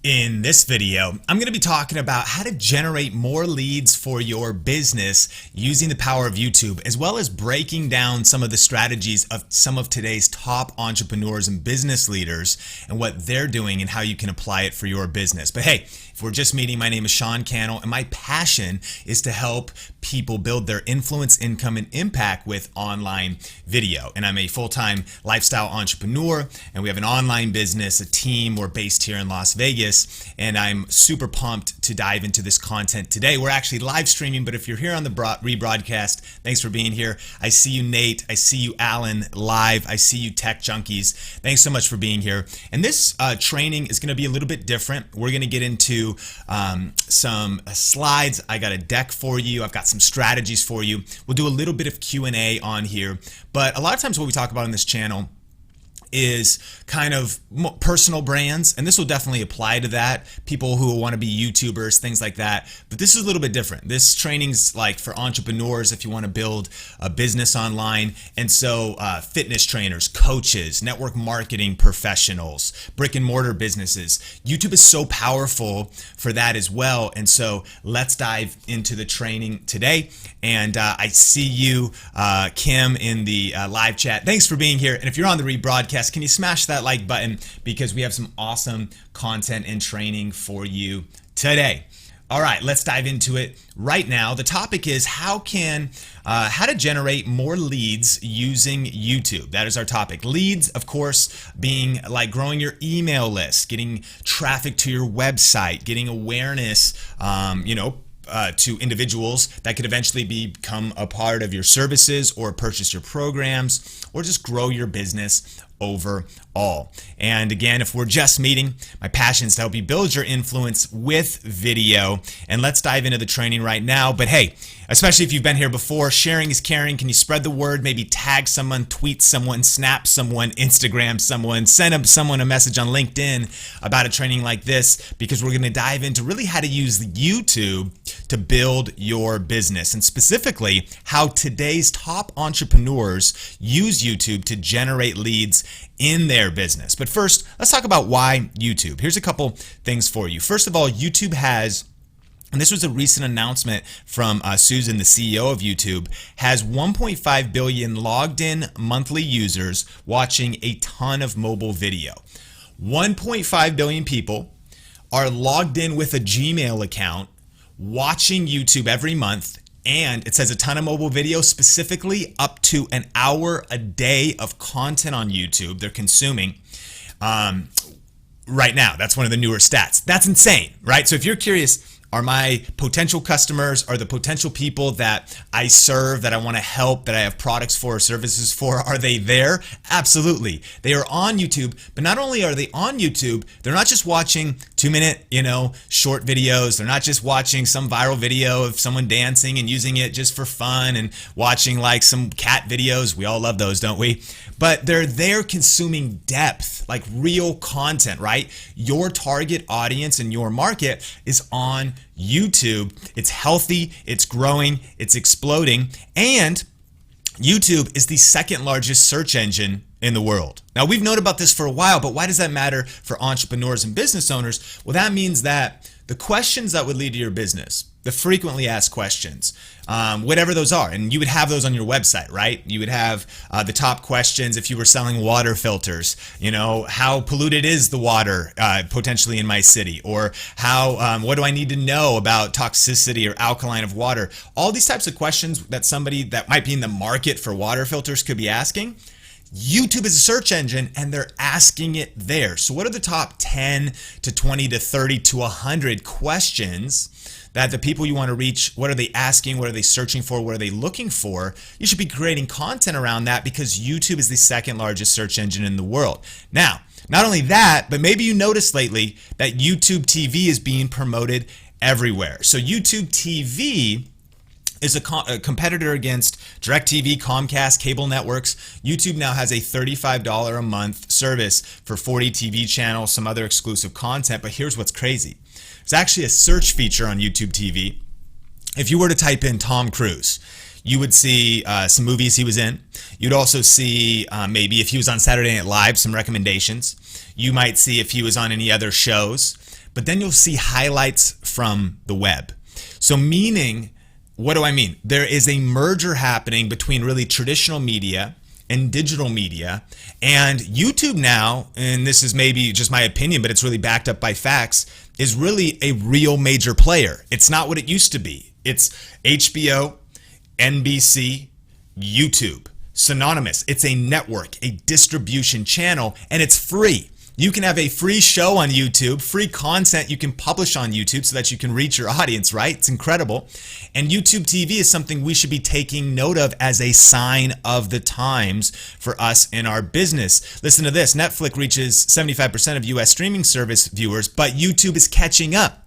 In this video, I'm going to be talking about how to generate more leads for your business using the power of YouTube, as well as breaking down some of the strategies of some of today's top entrepreneurs and business leaders and what they're doing and how you can apply it for your business. But hey, if we're just meeting, my name is Sean Cannell, and my passion is to help people build their influence, income, and impact with online video. And I'm a full-time lifestyle entrepreneur, and we have an online business, a team. We're based here in Las Vegas, and I'm super pumped to dive into this content today. We're actually live streaming, but if you're here on the rebroadcast, thanks for being here. I see you, Nate. I see you, Alan, live. I see you, Tech Junkies. Thanks so much for being here. And this training is going to be a little bit different. We're going to get into some slides. I got a deck for you. I've got some strategies for you. We'll do a little bit of Q&A on here, but a lot of times what we talk about on this channel is kind of personal brands, and this will definitely apply to that. People who want to be YouTubers, things like that. But this is a little bit different. This training's like for entrepreneurs if you want to build a business online. And so fitness trainers, coaches, network marketing professionals, brick and mortar businesses. YouTube is so powerful for that as well. And so let's dive into the training today. And I see you, Kim, in the live chat. Thanks for being here. And if you're on the rebroadcast, can you smash that like button, because we have some awesome content and training for you today. All right, let's dive into it right now. The topic is how to generate more leads using YouTube. That is our topic. Leads, of course, being like growing your email list, getting traffic to your website, getting awareness, to individuals that could eventually become a part of your services or purchase your programs or just grow your business overall. And again, if we're just meeting, my passion is to help you build your influence with video. And let's dive into the training right now. But hey, especially if you've been here before, sharing is caring. Can you spread the word? Maybe tag someone, tweet someone, snap someone, Instagram someone, send someone a message on LinkedIn about a training like this, because we're going to dive into really how to use YouTube to build your business, and specifically how today's top entrepreneurs use YouTube to generate leads in their business. But first, let's talk about why YouTube. Here's a couple things for you. First of all, YouTube has, and this was a recent announcement from Susan, the CEO of YouTube, has 1.5 billion logged in monthly users watching a ton of mobile video. 1.5 billion people are logged in with a Gmail account watching YouTube every month, and it says a ton of mobile video, specifically up to an hour a day of content on YouTube they're consuming right now. That's one of the newer stats. That's insane, right? So if you're curious, are my potential customers, are the potential people that I serve, that I want to help, that I have products for or services for, are they there? Absolutely. They are on YouTube, but not only are they on YouTube, they're not just watching 2-minute, short videos. They're not just watching some viral video of someone dancing and using it just for fun and watching like some cat videos. We all love those, don't we? But they're there consuming depth, like real content, right? Your target audience and your market is on YouTube. It's healthy, it's growing, it's exploding, and YouTube is the second largest search engine in the world. Now, we've known about this for a while, but why does that matter for entrepreneurs and business owners? Well, that means that the questions that would lead to your business, the frequently asked questions, whatever those are, and you would have those on your website, right? You would have the top questions if you were selling water filters, how polluted is the water potentially in my city, or what do I need to know about toxicity or alkaline of water? All these types of questions that somebody that might be in the market for water filters could be asking. YouTube is a search engine, and they're asking it there. So what are the top 10 to 20 to 30 to 100 questions that the people you want to reach, what are they asking, what are they searching for, what are they looking for? You should be creating content around that, because YouTube is the second largest search engine in the world. Now, not only that, but maybe you noticed lately that YouTube TV is being promoted everywhere. So YouTube TV is a competitor against DirecTV, Comcast, cable networks. YouTube now has a $35 a month service for 40 TV channels, some other exclusive content. But here's what's crazy. There's actually a search feature on YouTube TV. If you were to type in Tom Cruise, you would see some movies he was in. You'd also see maybe if he was on Saturday Night Live, some recommendations. You might see if he was on any other shows. but then you'll see highlights from the web. So meaning, what do I mean? There is a merger happening between really traditional media and digital media, and YouTube now, and this is maybe just my opinion, but it's really backed up by facts, is really a real major player. It's not what it used to be. It's HBO, NBC, YouTube, synonymous. It's a network, a distribution channel, and it's free. You can have a free show on YouTube, free content you can publish on YouTube so that you can reach your audience, right? It's incredible. And YouTube TV is something we should be taking note of as a sign of the times for us in our business. Listen to this. Netflix reaches 75% of US streaming service viewers, but YouTube is catching up.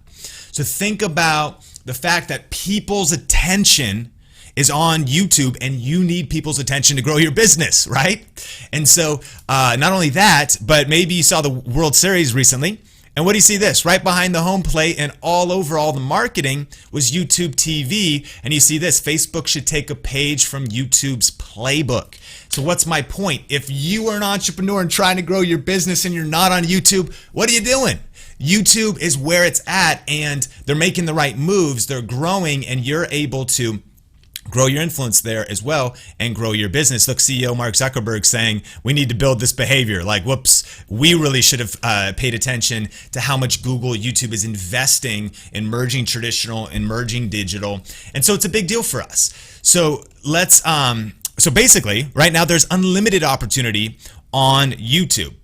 So think about the fact that people's attention is on YouTube, and you need people's attention to grow your business, right? And so not only that, but maybe you saw the World Series recently, and what do you see this? Right behind the home plate and all over all the marketing was YouTube TV, and you see this, Facebook should take a page from YouTube's playbook. So what's my point? If you are an entrepreneur and trying to grow your business and you're not on YouTube, what are you doing? YouTube is where it's at, and they're making the right moves, they're growing, and you're able to grow your influence there as well and grow your business. Look, CEO Mark Zuckerberg saying we need to build this behavior. Like, whoops, we really should have paid attention to how much Google, YouTube is investing in merging traditional and merging digital. And so it's a big deal for us. So let's, so basically right now there's unlimited opportunity on YouTube.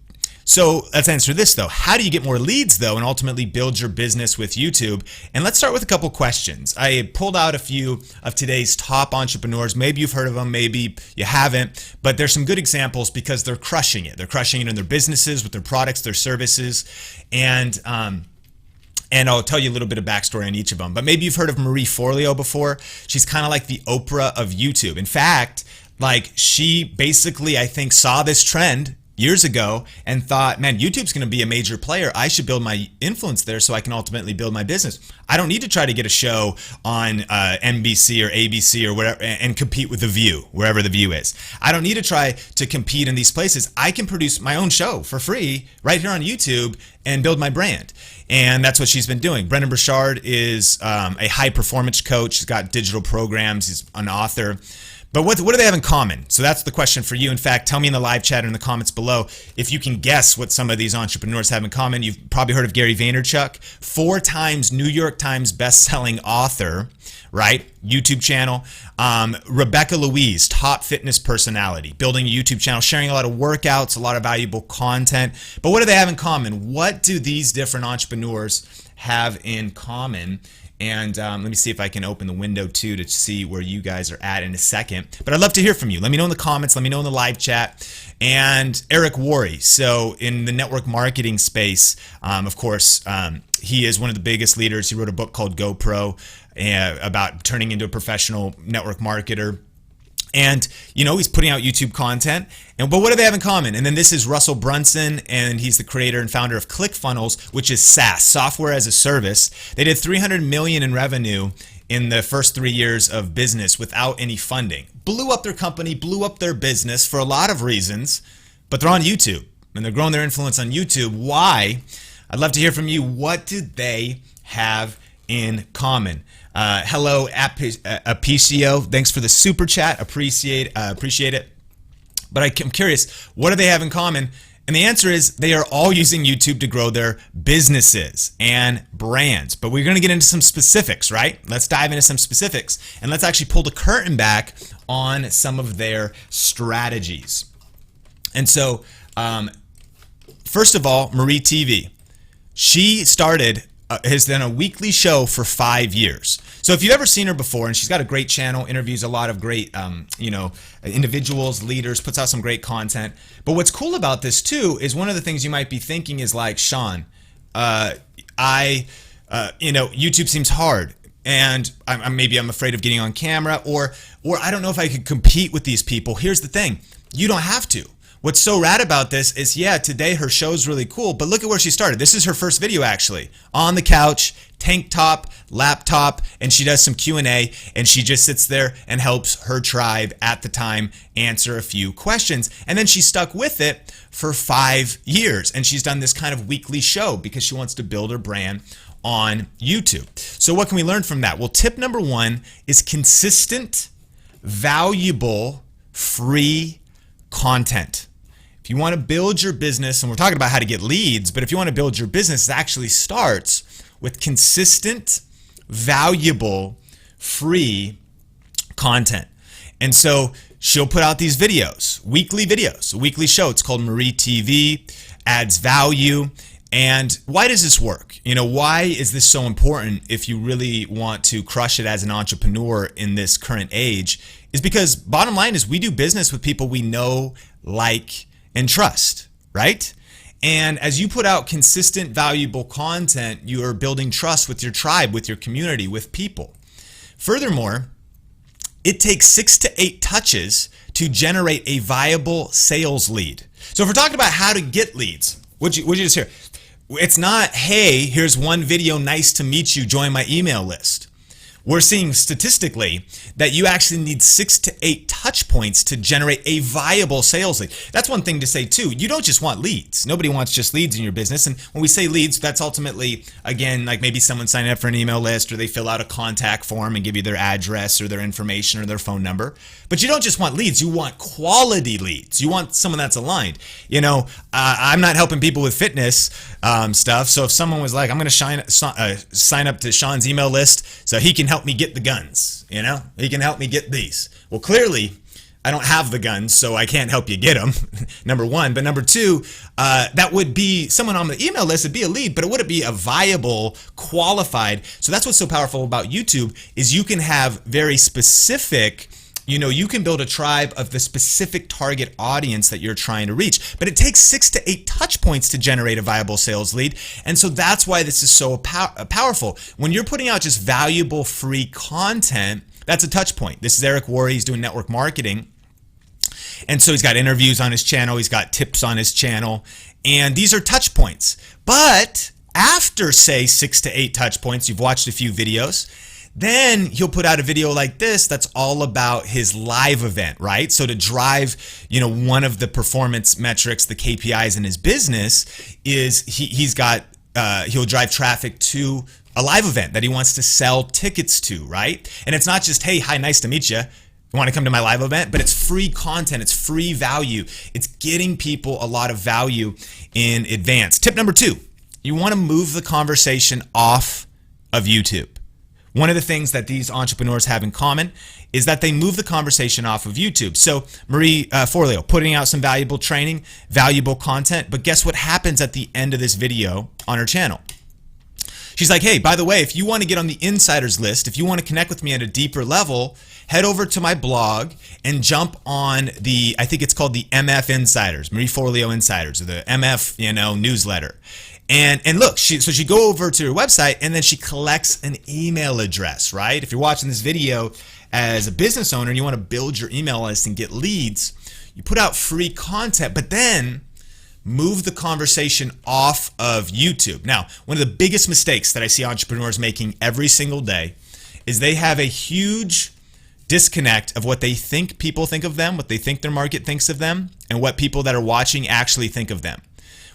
So let's answer this though. How do you get more leads though and ultimately build your business with YouTube? And let's start with a couple questions. I pulled out a few of today's top entrepreneurs. Maybe you've heard of them, maybe you haven't, but there's some good examples because they're crushing it. They're crushing it in their businesses, with their products, their services, and I'll tell you a little bit of backstory on each of them. But maybe you've heard of Marie Forleo before. She's kind of like the Oprah of YouTube. In fact, like she basically, I think, saw this trend years ago and thought, man, YouTube's going to be a major player. I should build my influence there so I can ultimately build my business. I don't need to try to get a show on NBC or ABC or whatever and compete with The View, wherever The View is. I don't need to try to compete in these places. I can produce my own show for free right here on YouTube and build my brand. And that's what she's been doing. Brendon Burchard is a high performance coach. He's got digital programs. He's an author. But what do they have in common? So that's the question for you. In fact, tell me in the live chat or in the comments below if you can guess what some of these entrepreneurs have in common. You've probably heard of Gary Vaynerchuk, 4 times New York Times best-selling author, right? YouTube channel. Rebecca Louise, top fitness personality, building a YouTube channel, sharing a lot of workouts, a lot of valuable content. But what do they have in common? What do these different entrepreneurs have in common? And let me see if I can open the window too to see where you guys are at in a second. But I'd love to hear from you. Let me know in the comments. Let me know in the live chat. And Eric Worre, so in the network marketing space, of course, he is one of the biggest leaders. He wrote a book called GoPro about turning into a professional network marketer. And, you know, he's putting out YouTube content. But what do they have in common? And then this is Russell Brunson, and he's the creator and founder of ClickFunnels, which is SaaS, software as a service. They did $300 million in revenue in the first 3 years of business without any funding. Blew up their company, blew up their business for a lot of reasons, but they're on YouTube, and they're growing their influence on YouTube. Why? I'd love to hear from you. What do they have in common? Hello, Apicio. Thanks for the super chat. Appreciate it. But I'm curious, what do they have in common? And the answer is they are all using YouTube to grow their businesses and brands. But we're going to get into some specifics, right? Let's dive into some specifics. And let's actually pull the curtain back on some of their strategies. And so, first of all, marietv. She has done a weekly show for 5 years. So if you've ever seen her before, and she's got a great channel, interviews a lot of great, individuals, leaders, puts out some great content. But what's cool about this too is one of the things you might be thinking is like, Sean, YouTube seems hard, and maybe I'm afraid of getting on camera, or I don't know if I could compete with these people. Here's the thing: you don't have to. What's so rad about this is, yeah, today her show's really cool, but look at where she started. This is her first video, actually. On the couch, tank top, laptop, and she does some Q&A, and she just sits there and helps her tribe at the time answer a few questions. And then she stuck with it for 5 years, and she's done this kind of weekly show because she wants to build her brand on YouTube. So what can we learn from that? Well, tip number 1 is consistent, valuable, free content. If you want to build your business, and we're talking about how to get leads, but if you want to build your business, it actually starts with consistent, valuable, free content. And so she'll put out these videos, a weekly show. It's called marietv, adds value. And why does this work? Why is this so important if you really want to crush it as an entrepreneur in this current age? Is because bottom line is we do business with people we know, like, and trust, right? And as you put out consistent, valuable content, you are building trust with your tribe, with your community, with people. Furthermore, it takes 6 to 8 touches to generate a viable sales lead. So if we're talking about how to get leads, what'd you just hear? It's not, hey, here's one video, nice to meet you, join my email list. We're seeing statistically that you actually need 6 to 8 touch points to generate a viable sales lead. That's one thing to say too. You don't just want leads. Nobody wants just leads in your business. And when we say leads, that's ultimately, again, like maybe someone signing up for an email list, or they fill out a contact form and give you their address or their information or their phone number. But you don't just want leads. You want quality leads. You want someone that's aligned. I'm not helping people with fitness stuff. So if someone was like, I'm going to sign up to Sean's email list so he can help me get the guns, he can help me get these. Well, clearly I don't have the guns, so I can't help you get them, number one. But number two, that would be someone on the email list. It'd be a lead, but it wouldn't be a viable, qualified. So that's what's so powerful about YouTube is you can have very specific, you can build a tribe of the specific target audience that you're trying to reach. But it takes 6 to 8 touch points to generate a viable sales lead. And so that's why this is so powerful. When you're putting out just valuable free content, that's a touch point. This is Eric Youre. He's doing network marketing. And so he's got interviews on his channel. He's got tips on his channel. And these are touch points. But after, say, 6 to 8 touch points, you've watched a few videos, then he'll put out a video like this that's all about his live event, right? So to drive, one of the performance metrics, the KPIs in his business is he'll drive traffic to a live event that he wants to sell tickets to, right? And it's not just, hey, hi, nice to meet you. You want to come to my live event? But it's free content. It's free value. It's getting people a lot of value in advance. Tip number 2, you want to move the conversation off of YouTube. One of the things that these entrepreneurs have in common is that they move the conversation off of YouTube. So Marie Forleo putting out some valuable training, valuable content, but guess what happens at the end of this video on her channel? She's like, hey, by the way, if you want to get on the insiders list, if you want to connect with me at a deeper level, head over to my blog and jump on I think it's called the MF Insiders, Marie Forleo Insiders, or the MF, newsletter. And look, so she go over to her website and then she collects an email address, right? If you're watching this video as a business owner and you want to build your email list and get leads, you put out free content, but then move the conversation off of YouTube. Now, one of the biggest mistakes that I see entrepreneurs making every single day is they have a huge disconnect of what they think people think of them, what they think their market thinks of them, and what people that are watching actually think of them.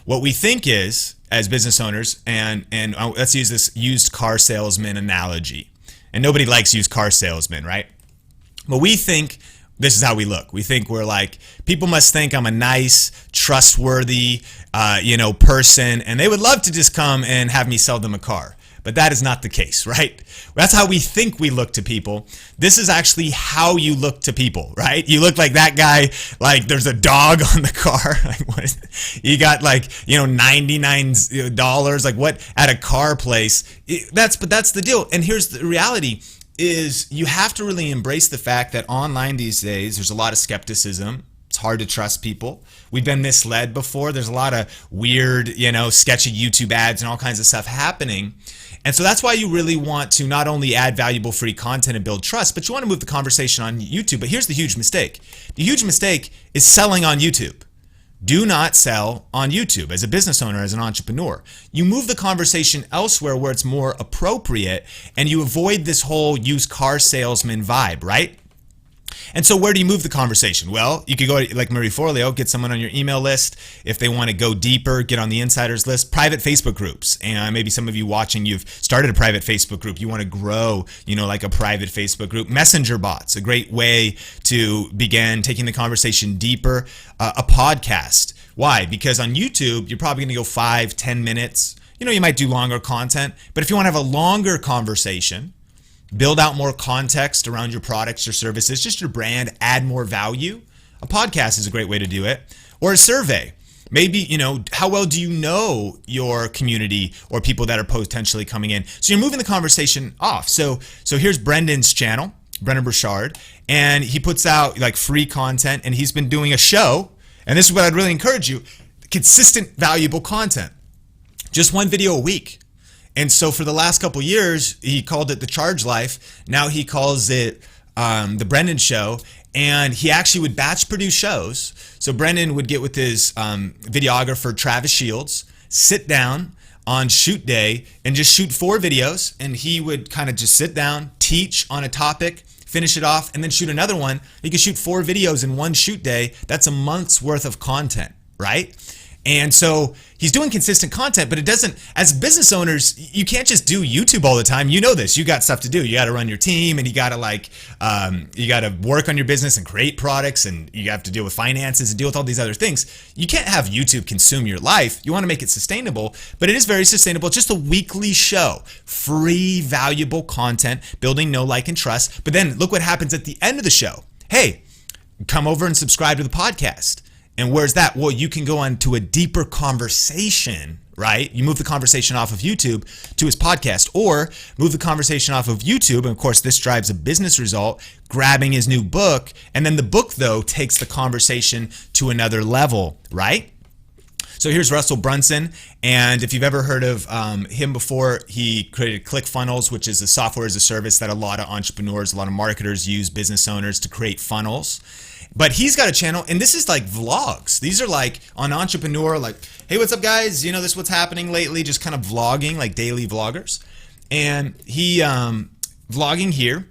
What we think is, as business owners, and let's use this used car salesman analogy. And nobody likes used car salesmen, right? But we think this is how we look. We think we're like, people must think I'm a nice, trustworthy, person, and they would love to just come and have me sell them a car. But that is not the case, right? That's how we think we look to people. This is actually how you look to people, right? You look like that guy, like there's a dog on the car. Like what? You got like, $99, like what, at a car place. But that's the deal. And here's the reality is you have to really embrace the fact that online these days, there's a lot of skepticism. It's hard to trust people. We've been misled before. There's a lot of weird, sketchy YouTube ads and all kinds of stuff happening. And so that's why you really want to not only add valuable free content and build trust, but you want to move the conversation on YouTube. But here's the huge mistake. The huge mistake is selling on YouTube. Do not sell on YouTube as a business owner, as an entrepreneur. You move the conversation elsewhere where it's more appropriate, and you avoid this whole used car salesman vibe, right? And so where do you move the conversation? Well, you could go like Marie Forleo, get someone on your email list. If they want to go deeper, get on the insiders list. Private Facebook groups. And maybe some of you watching, you've started a private Facebook group. You want to grow, like a private Facebook group. Messenger bots, a great way to begin taking the conversation deeper. A podcast. Why? Because on YouTube, you're probably going to go 5-10 minutes. You might do longer content. But if you want to have a longer conversation, build out more context around your products or services, just your brand, add more value, a podcast is a great way to do it. Or a survey. Maybe, how well do you know your community or people that are potentially coming in? So you're moving the conversation off. So here's Brendan's channel, Brendan Burchard, and he puts out like free content, and he's been doing a show, and this is what I'd really encourage you, consistent, valuable content. Just one video a week. And so for the last couple years, he called it The Charge Life. Now he calls it The Brendan Show. And he actually would batch produce shows. So Brendan would get with his videographer, Travis Shields, sit down on shoot day and just shoot 4 videos. And he would kind of just sit down, teach on a topic, finish it off, and then shoot another one. He could shoot 4 videos in one shoot day. That's a month's worth of content, right? And so he's doing consistent content, but it doesn't, as business owners, you can't just do YouTube all the time. You know this, you got stuff to do. You got to run your team, and you got to work on your business and create products, and you have to deal with finances and deal with all these other things. You can't have YouTube consume your life. You want to make it sustainable, but it is very sustainable. It's just a weekly show, free, valuable content, building know, like, and trust. But then look what happens at the end of the show. Hey, come over and subscribe to the podcast. And where's that? Well, you can go on to a deeper conversation, right? You move the conversation off of YouTube to his podcast, or move the conversation off of YouTube. And of course, this drives a business result, grabbing his new book. And then the book, though, takes the conversation to another level, right? So here's Russell Brunson, and if you've ever heard of him before, he created ClickFunnels, which is a software as a service that a lot of entrepreneurs, a lot of marketers use, business owners, to create funnels. But he's got a channel, and this is like vlogs. These are like on Entrepreneur, like, hey, what's up, guys? This is what's happening lately, just kind of vlogging, like daily vloggers. And he vlogging here.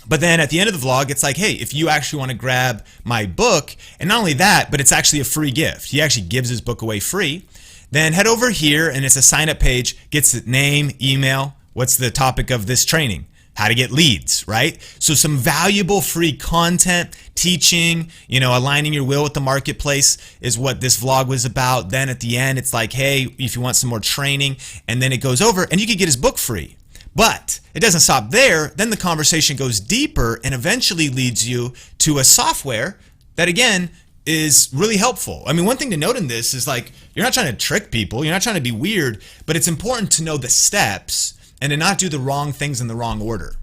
But then at the end of the vlog, it's like, hey, if you actually want to grab my book, and not only that, but it's actually a free gift. He actually gives his book away free. Then head over here, and it's a sign-up page, gets the name, email, what's the topic of this training? How to get leads, right? So some valuable free content, teaching, aligning your will with the marketplace is what this vlog was about. Then at the end, it's like, hey, if you want some more training, and then it goes over, and you can get his book free. But it doesn't stop there. Then the conversation goes deeper and eventually leads you to a software that, again, is really helpful. I mean, one thing to note in this is like, you're not trying to trick people. You're not trying to be weird, but it's important to know the steps and to not do the wrong things in the wrong order.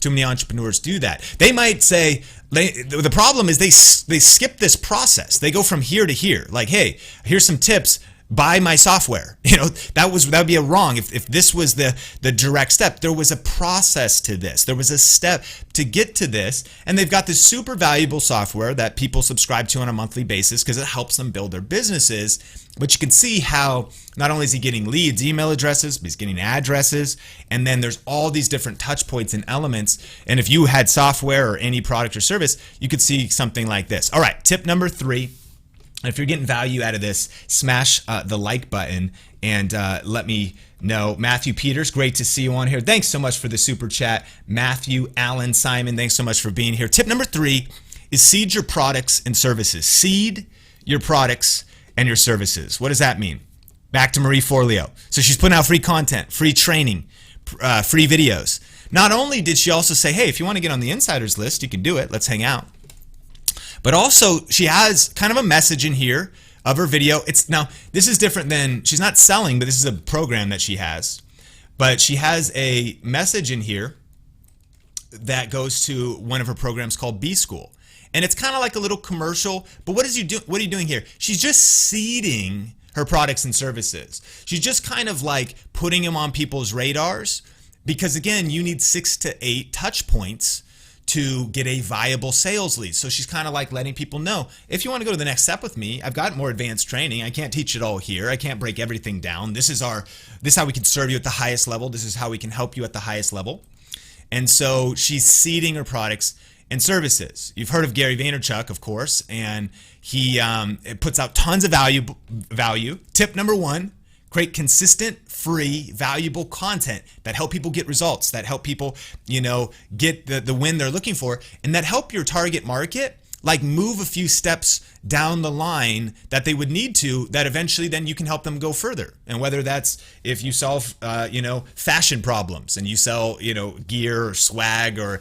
Too many entrepreneurs do that. They might say, the problem is they skip this process. They go from here to here. Like, hey, here's some tips. Buy my software. That would be a wrong. If this was the direct step, there was a process to this. There was a step to get to this, and they've got this super valuable software that people subscribe to on a monthly basis because it helps them build their businesses. But you can see how not only is he getting leads, email addresses, but he's getting addresses, and then there's all these different touch points and elements. And if you had software or any product or service, you could see something like this. All right, tip number 3. If you're getting value out of this, smash the like button and let me know. Matthew Peters, great to see you on here. Thanks so much for the super chat. Matthew, Allen, Simon, thanks so much for being here. Tip number 3 is seed your products and services. Seed your products and your services. What does that mean? Back to Marie Forleo. So she's putting out free content, free training, free videos. Not only did she also say, hey, if you want to get on the insiders list, you can do it. Let's hang out. But also, she has kind of a message in here of her video. Now, this is different than, she's not selling, but this is a program that she has. But she has a message in here that goes to one of her programs called B School. And it's kind of like a little commercial. But what are you doing here? She's just seeding her products and services. She's just kind of like putting them on people's radars. Because again, you need 6 to 8 touch points to get a viable sales lead. So she's kind of like letting people know, if you want to go to the next step with me, I've got more advanced training. I can't teach it all here. I can't break everything down. This is how we can serve you at the highest level. This is how we can help you at the highest level. And so she's seeding her products and services. You've heard of Gary Vaynerchuk, of course, and he puts out tons of value. Tip number 1, create consistent, free, valuable content that help people get results, that help people, get the win they're looking for, and that help your target market like move a few steps down the line that they would need to, that eventually then you can help them go further. And whether that's if you solve fashion problems and you sell gear or swag or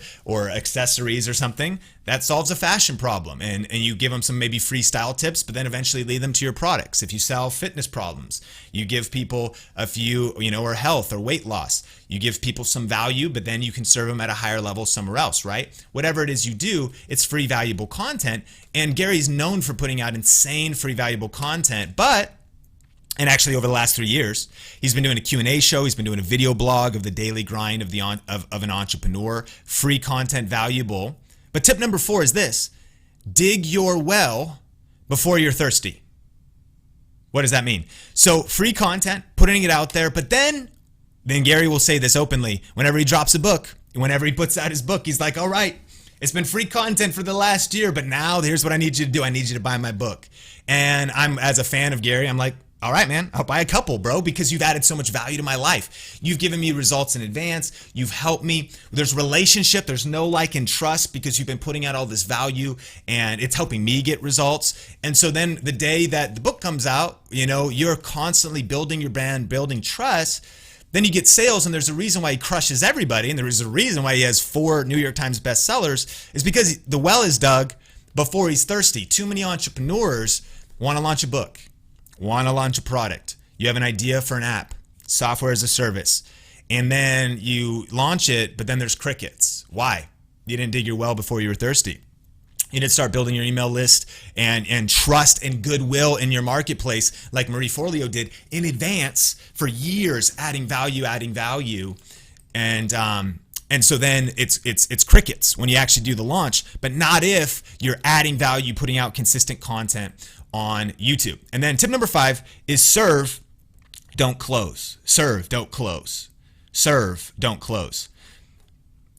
accessories or something that solves a fashion problem, and you give them some maybe free style tips, but then eventually lead them to your products. If you solve fitness problems, you give people a few, or health or weight loss, you give people some value, but then you can serve them at a higher level somewhere else, right? Whatever it is you do, it's free, valuable content. And Gary's known for putting out insane free, valuable content, and actually over the last 3 years, he's been doing a Q&A show. He's been doing a video blog of the daily grind of an entrepreneur, free content, valuable. But tip number 4 is this: dig your well before you're thirsty. What does that mean? So free content, putting it out there, but then Gary will say this openly. Whenever he drops a book, whenever he puts out his book, he's like, all right, it's been free content for the last year, but now here's what I need you to do. I need you to buy my book. And I'm, as a fan of Gary, I'm like, all right, man, I'll buy a couple, bro, because you've added so much value to my life. You've given me results in advance. You've helped me. There's relationship. There's no like and trust because you've been putting out all this value and it's helping me get results. And so then the day that the book comes out, you're constantly building your brand, building trust. Then you get sales, and there's a reason why he crushes everybody, and there is a reason why he has 4 New York Times bestsellers, is because the well is dug before he's thirsty. Too many entrepreneurs want to launch a book, want to launch a product. You have an idea for an app, software as a service, and then you launch it, but then there's crickets. Why? You didn't dig your well before you were thirsty. You didn't start building your email list and trust and goodwill in your marketplace like Marie Forleo did in advance for years, adding value. And so then it's crickets when you actually do the launch, but not if you're adding value, putting out consistent content on YouTube. And then tip number 5 is serve, don't close. Serve, don't close. Serve, don't close.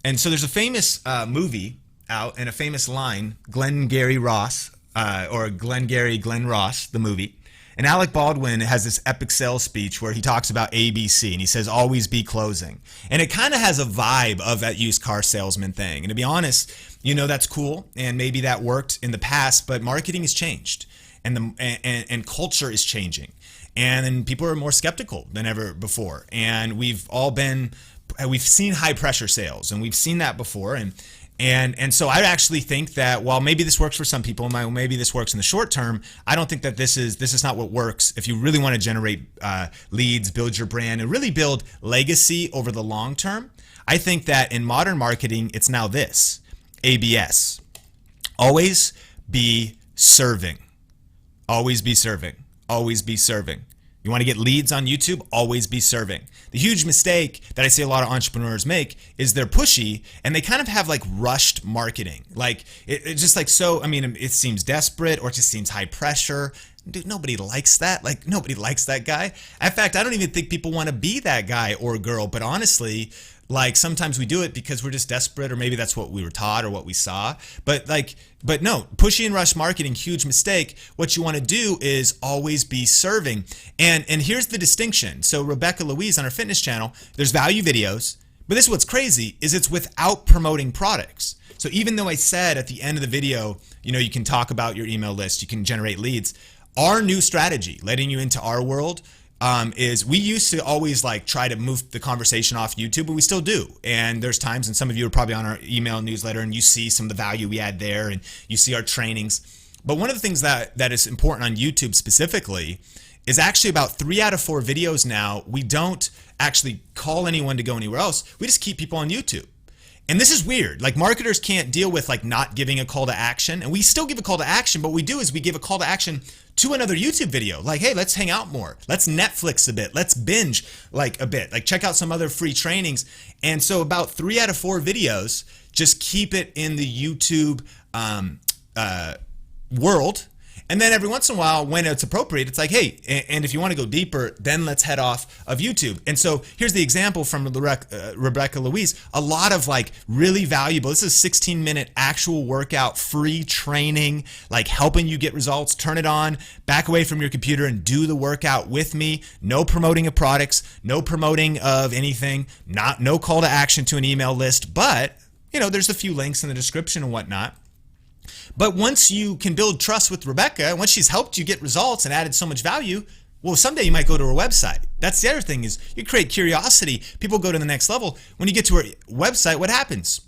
And so there's a famous movie out and a famous line, Glenn Ross, the movie. And Alec Baldwin has this epic sales speech where he talks about ABC, and he says, always be closing. And it kind of has a vibe of that used car salesman thing. And to be honest, that's cool, and maybe that worked in the past, but marketing has changed, and culture is changing. And then people are more skeptical than ever before. And we've seen high pressure sales, and we've seen that before. And so I actually think that while maybe this works for some people, maybe this works in the short term, I don't think that this is not what works if you really want to generate leads, build your brand, and really build legacy over the long term. I think that in modern marketing, it's now this: ABS. Always be serving. Always be serving. Always be serving. You want to get leads on YouTube? Always be serving. The huge mistake that I see a lot of entrepreneurs make is they're pushy and they kind of have like rushed marketing. Like it's just like, it seems desperate, or it just seems high pressure. Dude, nobody likes that. Like, nobody likes that guy. In fact, I don't even think people want to be that guy or girl. But honestly, like sometimes we do it because we're just desperate, or maybe that's what we were taught or what we saw. But no, pushy and rush marketing, huge mistake. What you want to do is always be serving. And here's the distinction. So Rebecca Louise on her fitness channel, there's value videos, but this is what's crazy, is it's without promoting products. So even though I said at the end of the video, you can talk about your email list, you can generate leads, our new strategy, letting you into our world, is we used to always try to move the conversation off YouTube, but we still do. And there's times, and some of you are probably on our email newsletter, and you see some of the value we add there, and you see our trainings. But one of the things that is important on YouTube specifically is actually about 3 out of 4 videos now, we don't actually call anyone to go anywhere else. We just keep people on YouTube. And this is weird. Like, marketers can't deal with not giving a call to action. And we still give a call to action, but what we do is we give a call to action to another YouTube video. Like, hey, let's hang out more. Let's Netflix a bit. Let's binge a bit. Check out some other free trainings. And so about 3 out of 4 videos, just keep it in the YouTube world. And then every once in a while, when it's appropriate, it's like, hey, and if you want to go deeper, then let's head off of YouTube. And so here's the example from Rebecca Louise. A lot of like really valuable, this is a 16-minute actual workout, free training, like helping you get results. Turn it on, back away from your computer and do the workout with me. No promoting of products, no promoting of anything, no call to action to an email list. But, you know, there's a few links in the description and whatnot. But once you can build trust with Rebecca, once she's helped you get results and added so much value, well, someday you might go to her website. That's the other thing, is you create curiosity. People go to the next level. When you get to her website, what happens?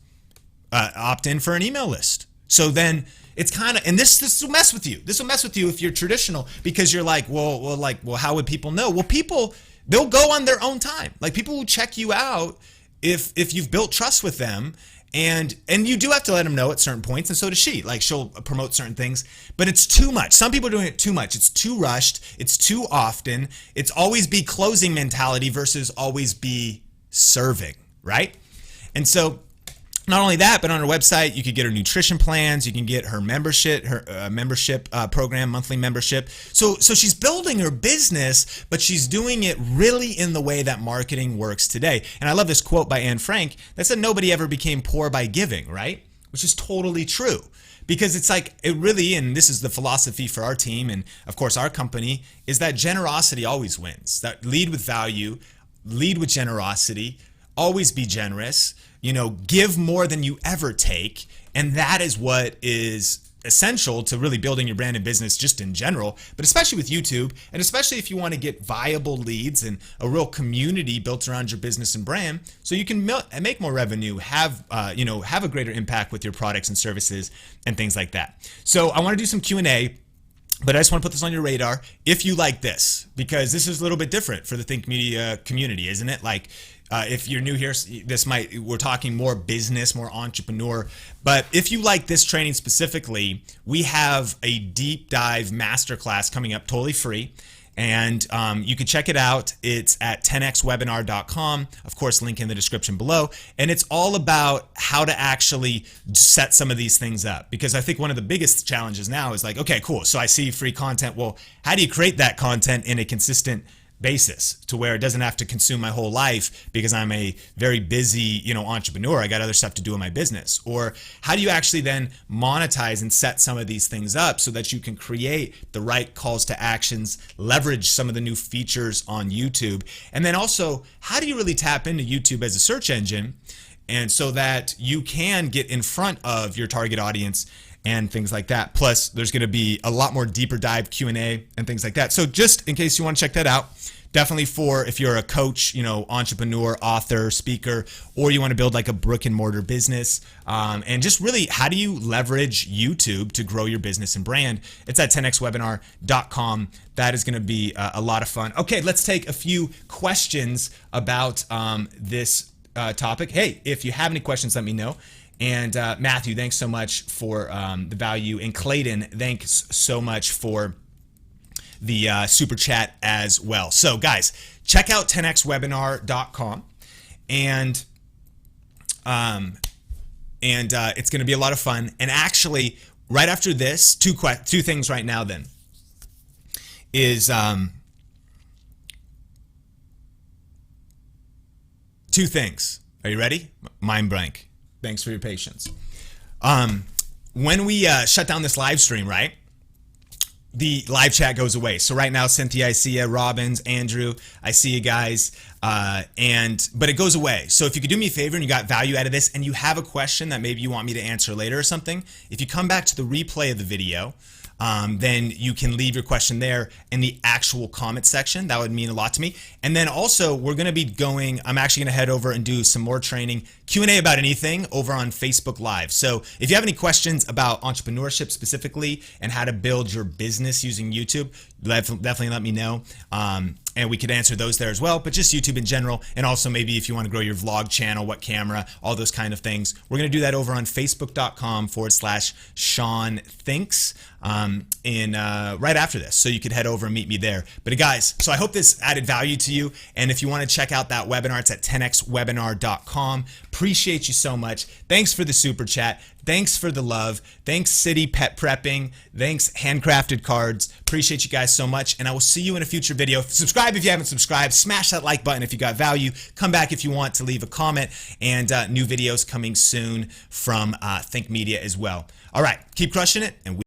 Opt in for an email list. So then it's kind of, and this will mess with you. This will mess with you if you're traditional, because you're like, well, how would people know? Well, people, they'll go on their own time. Like, people will check you out if you've built trust with them. And you do have to let them know at certain points, and so does she. Like, she'll promote certain things, but it's too much. Some people are doing it too much. It's too rushed. It's too often. It's always be closing mentality versus always be serving, right? And so not only that, but on her website, you could get her nutrition plans. You can get her membership, program, monthly membership. So she's building her business, but she's doing it really in the way that marketing works today. And I love this quote by Anne Frank that said, nobody ever became poor by giving, right? Which is totally true. Because it's like, it really, and this is the philosophy for our team and of course our company, is that generosity always wins. That lead with value, lead with generosity, always be generous, you know, give more than you ever take. And that is what is essential to really building your brand and business just in general, but especially with YouTube, and especially if you want to get viable leads and a real community built around your business and brand, so you can make more revenue, have a greater impact with your products and services and things like that. So I want to do some Q&A. But I just want to put this on your radar if you like this, because this is a little bit different for the Think Media community, isn't it? Like, if you're new here, we're talking more business, more entrepreneur. But if you like this training specifically, we have a deep dive masterclass coming up, totally free. And you can check it out. It's at 10xwebinar.com. Of course, link in the description below. And it's all about how to actually set some of these things up. Because I think one of the biggest challenges now is like, okay, cool. So I see free content. Well, how do you create that content in a consistent basis to where it doesn't have to consume my whole life because I'm a very busy, entrepreneur. I got other stuff to do in my business. Or how do you actually then monetize and set some of these things up so that you can create the right calls to actions, leverage some of the new features on YouTube? And then also, how do you really tap into YouTube as a search engine, and so that you can get in front of your target audience and things like that. Plus, there's going to be a lot more deeper dive Q&A and things like that. So just in case you want to check that out, definitely for if you're a coach, entrepreneur, author, speaker, or you want to build like a brick and mortar business, and just really, how do you leverage YouTube to grow your business and brand? It's at 10xwebinar.com. That is going to be a lot of fun. Okay, let's take a few questions about this topic. Hey, if you have any questions, let me know. And Matthew, thanks so much for the value. And Clayton, thanks so much for the super chat as well. So guys, check out 10xwebinar.com, and it's going to be a lot of fun. And actually, right after this, two things right now then is two things. Are you ready? Mind blank. Thanks for your patience. When we shut down this live stream, right, the live chat goes away. So right now, Cynthia, I see you, Robbins, Andrew, I see you guys, but it goes away. So if you could do me a favor and you got value out of this and you have a question that maybe you want me to answer later or something, if you come back to the replay of the video, then you can leave your question there in the actual comment section. That would mean a lot to me. And then also, we're going to be I'm actually going to head over and do some more training, Q&A about anything over on Facebook Live. So if you have any questions about entrepreneurship specifically and how to build your business using YouTube, definitely let me know. And we could answer those there as well, but just YouTube in general. And also maybe if you want to grow your vlog channel, what camera, all those kind of things. We're going to do that over on facebook.com/Sean Thinks. in right after this, so you could head over and meet me there. But guys, so I hope this added value to you, and if you want to check out that webinar, it's at 10xwebinar.com. Appreciate you so much. Thanks for the super chat. Thanks for the love. Thanks City Pet Prepping. Thanks Handcrafted Cards. Appreciate you guys so much, and I will see you in a future video. Subscribe if you haven't subscribed. Smash that like button if you got value. Come back if you want to leave a comment, and new videos coming soon from Think Media as well. All right, keep crushing it, and